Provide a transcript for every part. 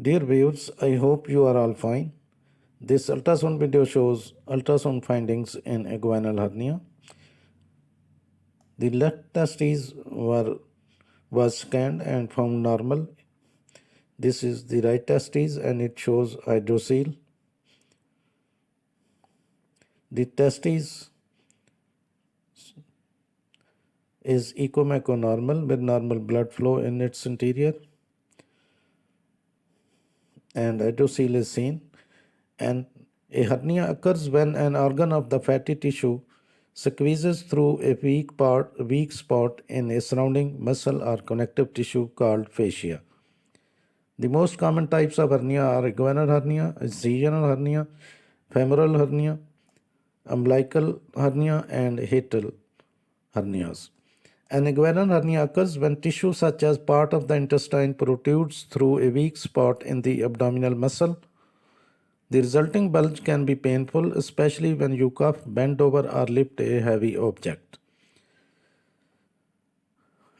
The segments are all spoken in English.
Dear viewers, I hope you are all fine. This ultrasound video shows ultrasound findings in inguinal hernia. The left testes was scanned and found normal. This is the right testes and it shows hydrocele. The testes is echomechonormal with normal blood flow in its interior, and hydrocele is seen. And a hernia occurs when an organ of the fatty tissue squeezes through a weak spot in a surrounding muscle or connective tissue called fascia. The most common types of hernia are inguinal hernia, incisional hernia, femoral hernia, umbilical hernia, and hiatal hernias. An inguinal hernia occurs when tissue such as part of the intestine protrudes through a weak spot in the abdominal muscle. The resulting bulge can be painful, especially when you cough, bend over, or lift a heavy object.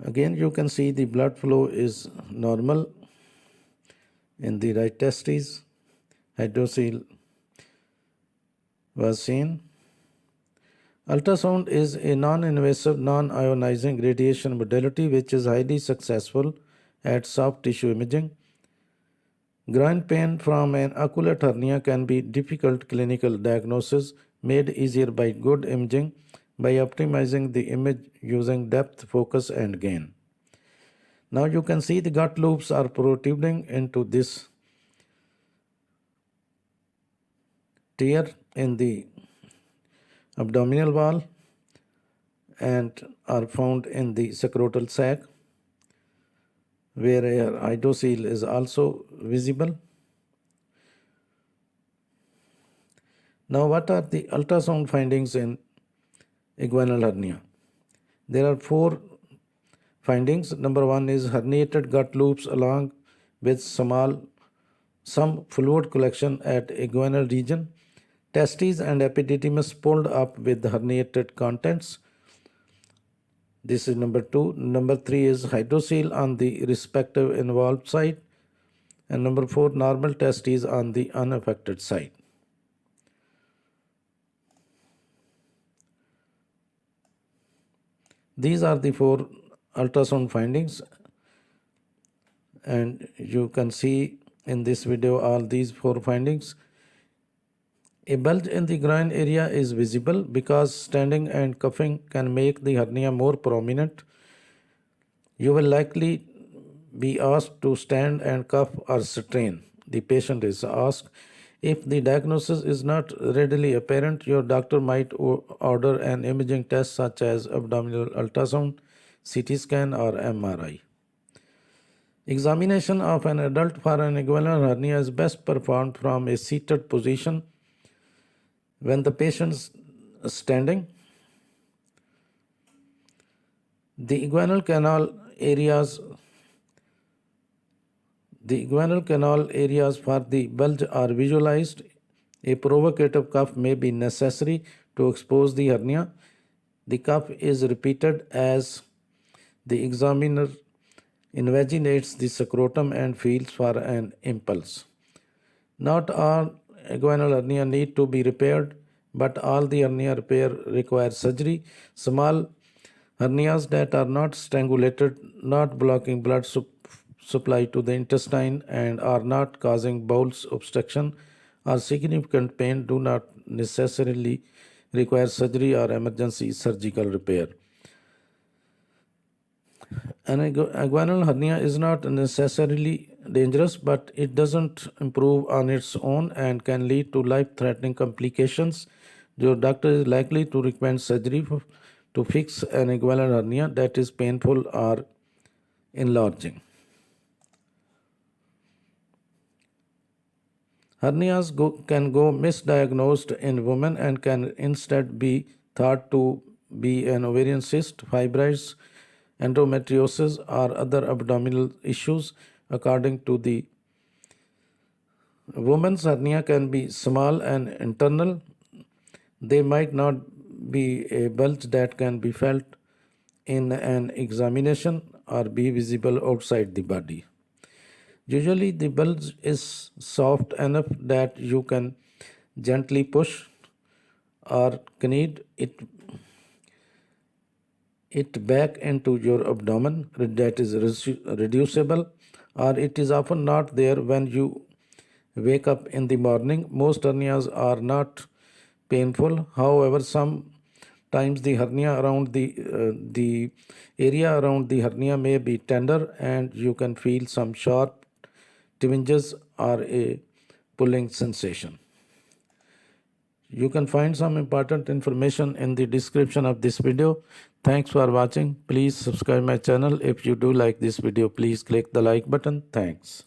Again, you can see the blood flow is normal in the right testes. Hydrocele was seen. Ultrasound is a non-invasive, non-ionizing radiation modality which is highly successful at soft tissue imaging. Groin pain from an occult hernia can be difficult clinical diagnosis made easier by good imaging by optimizing the image using depth, focus, and gain. Now you can see the gut loops are protruding into this tear in the abdominal wall and are found in the scrotal sac, where a hydrocele is also visible. Now, what are the ultrasound findings in inguinal hernia? There are 4 findings. Number 1 is herniated gut loops along with some fluid collection at inguinal region, testes and epididymis pulled up with herniated contents. This is number 2. Number 3 is hydrocele on the respective involved side. And number 4, normal testes on the unaffected side. These are the 4 ultrasound findings, and you can see in this video all these 4 findings. A bulge in the groin area is visible because standing and cuffing can make the hernia more prominent. You will likely be asked to stand and cuff or strain. The patient is asked. If the diagnosis is not readily apparent, your doctor might order an imaging test such as abdominal ultrasound, CT scan, or MRI. Examination of an adult for an inguinal hernia is best performed from a seated position when the patient is standing. The inguinal canal areas for the bulge are visualized. A provocative cuff may be necessary to expose the hernia. The cuff is repeated as the examiner invaginates the scrotum and feels for an impulse. Not all inguinal hernia need to be repaired, but all the hernia repair requires surgery. Small hernias that are not strangulated, not blocking blood supply to the intestine, and are not causing bowel obstruction or significant pain do not necessarily require surgery or emergency surgical repair. An inguinal hernia is not necessarily dangerous, but it doesn't improve on its own and can lead to life-threatening complications. Your doctor is likely to recommend surgery to fix an inguinal hernia that is painful or enlarging. Hernias can go misdiagnosed in women and can instead be thought to be an ovarian cyst, fibroids, endometriosis, or other abdominal issues. According to the woman's hernia can be small and internal. They might not be a bulge that can be felt in an examination or be visible outside the body. Usually, the bulge is soft enough that you can gently push or knead it back into your abdomen. That is reducible, or it is often not there when you wake up in the morning. Most hernias are not painful. However, sometimes the area around the hernia may be tender, and you can feel some sharp twinges or a pulling sensation. You can find some important information in the description of this video. Thanks for watching. Please subscribe my channel. If you do like this video, please click the like button. Thanks.